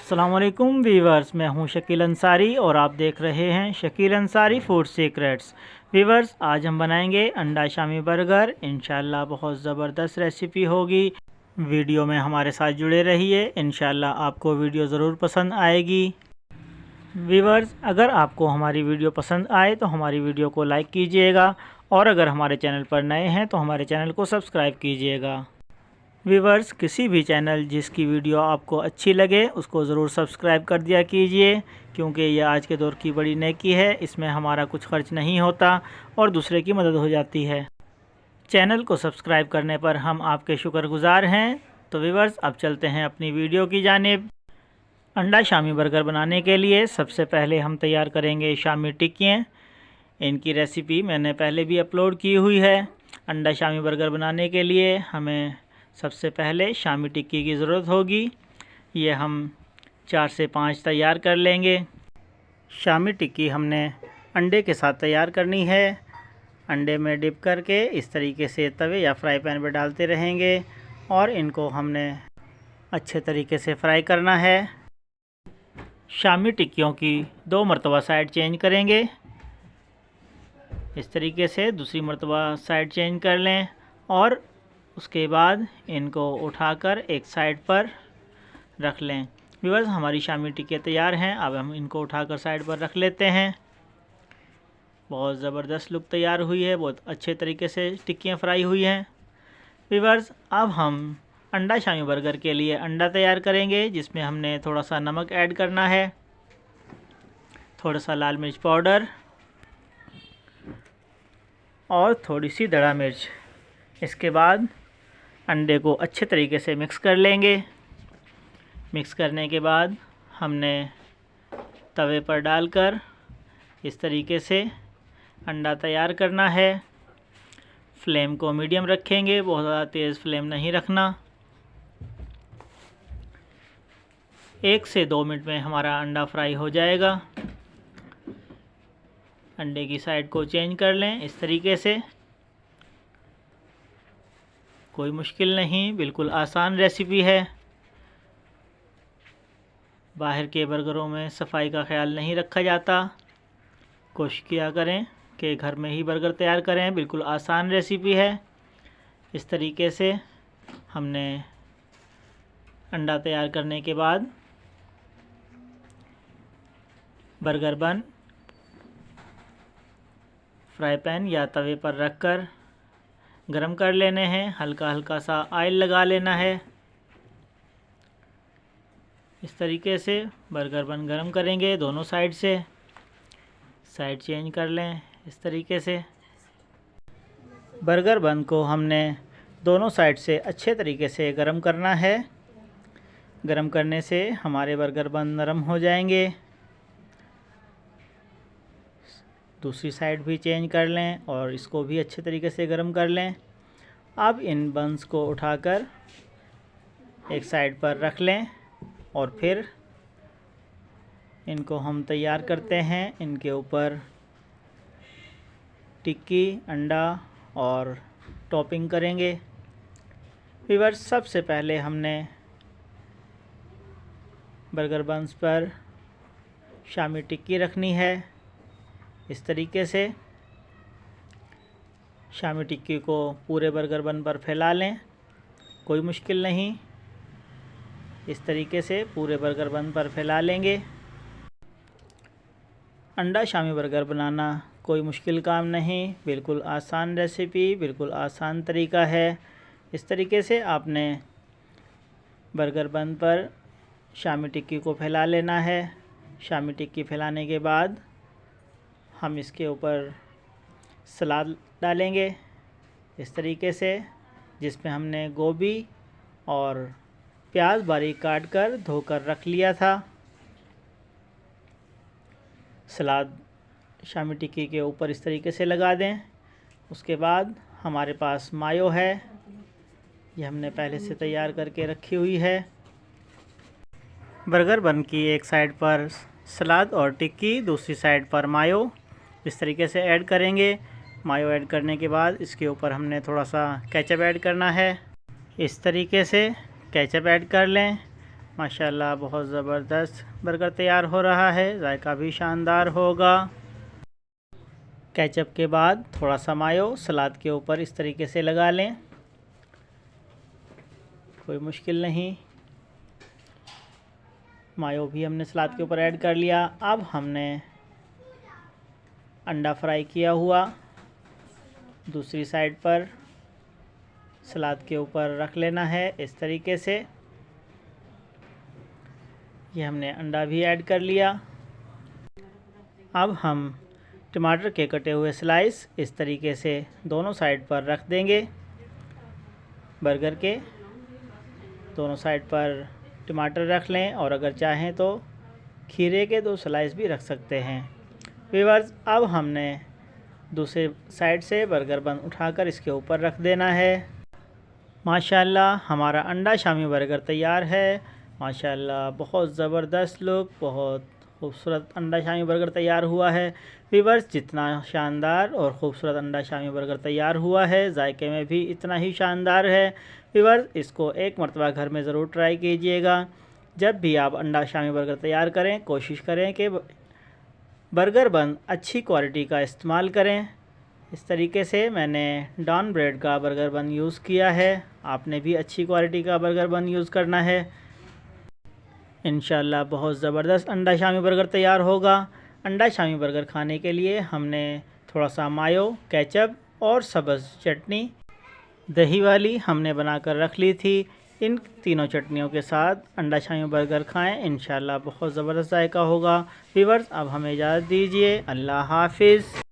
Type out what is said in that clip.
अस्सलाम वालेकुम वीवर्स, मैं हूं शकील अंसारी और आप देख रहे हैं Shakeel Ansari food secrets. Viewers, आज हम बनाएंगे अंडा शामी बर्गर। इंशाल्लाह बहुत ज़बरदस्त रेसिपी होगी। वीडियो में हमारे साथ जुड़े रहिए, इंशाल्लाह आपको वीडियो ज़रूर पसंद आएगी। वीवर्स, अगर आपको हमारी वीडियो पसंद आए तो हमारी वीडियो को लाइक कीजिएगा और अगर हमारे चैनल पर नए हैं तो हमारे चैनल को सब्सक्राइब कीजिएगा। व्यूवर्स, किसी भी चैनल जिसकी वीडियो आपको अच्छी लगे उसको ज़रूर सब्सक्राइब कर दिया कीजिए, क्योंकि ये आज के दौर की बड़ी नेकी है। इसमें हमारा कुछ खर्च नहीं होता और दूसरे की मदद हो जाती है। चैनल को सब्सक्राइब करने पर हम आपके शुक्रगुजार हैं। तो व्यूवर्स, अब चलते हैं अपनी वीडियो की जानिब। अंडा शामी बर्गर बनाने के लिए सबसे पहले हम तैयार करेंगे शामी टिक्कियाँ। इनकी रेसिपी मैंने पहले भी अपलोड की हुई है। अंडा शामी बर्गर बनाने के लिए हमें सबसे पहले शामी टिक्की की ज़रूरत होगी। ये हम 4 से 5 तैयार कर लेंगे। शामी टिक्की हमने अंडे के साथ तैयार करनी है। अंडे में डिप करके इस तरीके से तवे या फ्राई पैन पर डालते रहेंगे और इनको हमने अच्छे तरीके से फ्राई करना है। शामी टिक्कियों की 2 मरतबा साइड चेंज करेंगे। इस तरीके से दूसरी मरतबा साइड चेंज कर लें और उसके बाद इनको उठाकर एक साइड पर रख लें। व्यूअर्स, हमारी शामी टिक्कियाँ तैयार हैं। अब हम इनको उठाकर साइड पर रख लेते हैं। बहुत ज़बरदस्त लुक तैयार हुई है, बहुत अच्छे तरीके से टिक्कियाँ फ्राई हुई हैं। व्यूअर्स, अब हम अंडा शामी बर्गर के लिए अंडा तैयार करेंगे, जिसमें हमने थोड़ा सा नमक ऐड करना है, थोड़ा सा लाल मिर्च पाउडर और थोड़ी सी दड़ा मिर्च। इसके बाद अंडे को अच्छे तरीके से मिक्स कर लेंगे। मिक्स करने के बाद हमने तवे पर डालकर इस तरीके से अंडा तैयार करना है। फ्लेम को मीडियम रखेंगे, बहुत ज़्यादा तेज़ फ्लेम नहीं रखना। 1 से 2 मिनट में हमारा अंडा फ्राई हो जाएगा। अंडे की साइड को चेंज कर लें इस तरीके से। कोई मुश्किल नहीं, बिल्कुल आसान रेसिपी है। बाहर के बर्गरों में सफाई का ख्याल नहीं रखा जाता। कोशिश किया करें कि घर में ही बर्गर तैयार करें, बिल्कुल आसान रेसिपी है। इस तरीके से हमने अंडा तैयार करने के बाद बर्गर बन फ्राई पैन या तवे पर रखकर गरम कर लेने हैं। हल्का हल्का सा ऑयल लगा लेना है। इस तरीके से बर्गर बन गरम करेंगे दोनों साइड से। साइड चेंज कर लें इस तरीके से। बर्गर बन को हमने दोनों साइड से अच्छे तरीके से गरम करना है। गरम करने से हमारे बर्गर बन नरम हो जाएंगे। दूसरी साइड भी चेंज कर लें और इसको भी अच्छे तरीके से गरम कर लें। अब इन बंस को उठाकर एक साइड पर रख लें और फिर इनको हम तैयार करते हैं। इनके ऊपर टिक्की, अंडा और टॉपिंग करेंगे। व्यूअर्स, सबसे पहले हमने बर्गर बंस पर शामी टिक्की रखनी है। इस तरीके से शामी टिक्की को पूरे बर्गर बन पर फैला लें, कोई मुश्किल नहीं। इस तरीके से पूरे बर्गर बन पर फैला लेंगे। अंडा शामी बर्गर बनाना कोई मुश्किल काम नहीं, बिल्कुल आसान रेसिपी, बिल्कुल आसान तरीका है। इस तरीके से आपने बर्गर बन पर शामी टिक्की को फैला लेना है। शामी टिक्की फैलाने के बाद हम इसके ऊपर सलाद डालेंगे इस तरीके से, जिसमें हमने गोभी और प्याज बारीक काट कर धोकर रख लिया था। सलाद शामी टिक्की के ऊपर इस तरीके से लगा दें। उसके बाद हमारे पास मायो है, ये हमने पहले से तैयार करके रखी हुई है। बर्गर बन की एक साइड पर सलाद और टिक्की, दूसरी साइड पर मायो इस तरीके से ऐड करेंगे। मायो ऐड करने के बाद इसके ऊपर हमने थोड़ा सा केचप ऐड करना है। इस तरीके से केचप ऐड कर लें माशाल्लाह बहुत ज़बरदस्त बर्गर तैयार हो रहा है, जायका भी शानदार होगा। केचप के बाद थोड़ा सा मायो सलाद के ऊपर इस तरीके से लगा लें, कोई मुश्किल नहीं। मायो भी हमने सलाद के ऊपर ऐड कर लिया। अब हमने अंडा फ्राई किया हुआ दूसरी साइड पर सलाद के ऊपर रख लेना है इस तरीके से। ये हमने अंडा भी ऐड कर लिया। अब हम टमाटर के कटे हुए स्लाइस इस तरीके से दोनों साइड पर रख देंगे। बर्गर के दोनों साइड पर टमाटर रख लें और अगर चाहें तो खीरे के 2 स्लाइस भी रख सकते हैं। व्यूअर्स, अब हमने दूसरे साइड से बर्गर बन उठाकर इसके ऊपर रख देना है। माशाल्लाह हमारा अंडा शामी बर्गर तैयार है। माशाल्लाह बहुत ज़बरदस्त लुक, बहुत खूबसूरत अंडा शामी बर्गर तैयार हुआ है। व्यूअर्स, जितना शानदार और ख़ूबसूरत अंडा शामी बर्गर तैयार हुआ है, जायके में भी इतना ही शानदार है। व्यूअर्स, इसको एक मरतबा घर में ज़रूर ट्राई कीजिएगा। जब भी आप अंडा शामी बर्गर तैयार करें, कोशिश करें कि बर्गर बन अच्छी क्वालिटी का इस्तेमाल करें। इस तरीके से मैंने डॉन ब्रेड का बर्गर बन यूज़ किया है। आपने भी अच्छी क्वालिटी का बर्गर बन यूज़ करना है। इंशाल्लाह बहुत ज़बरदस्त अंडा शामी बर्गर तैयार होगा। अंडा शामी बर्गर खाने के लिए हमने थोड़ा सा मायो, केचप और सब्ज़ चटनी दही वाली हमने बनाकर रख ली थी। इन तीनों चटनियों के साथ अंडा शामी बर्गर खाएं, इंशाल्लाह बहुत ज़बरदस्त जायका होगा। व्यूअर्स, अब हमें इजाज़त दीजिए। अल्लाह हाफिज़।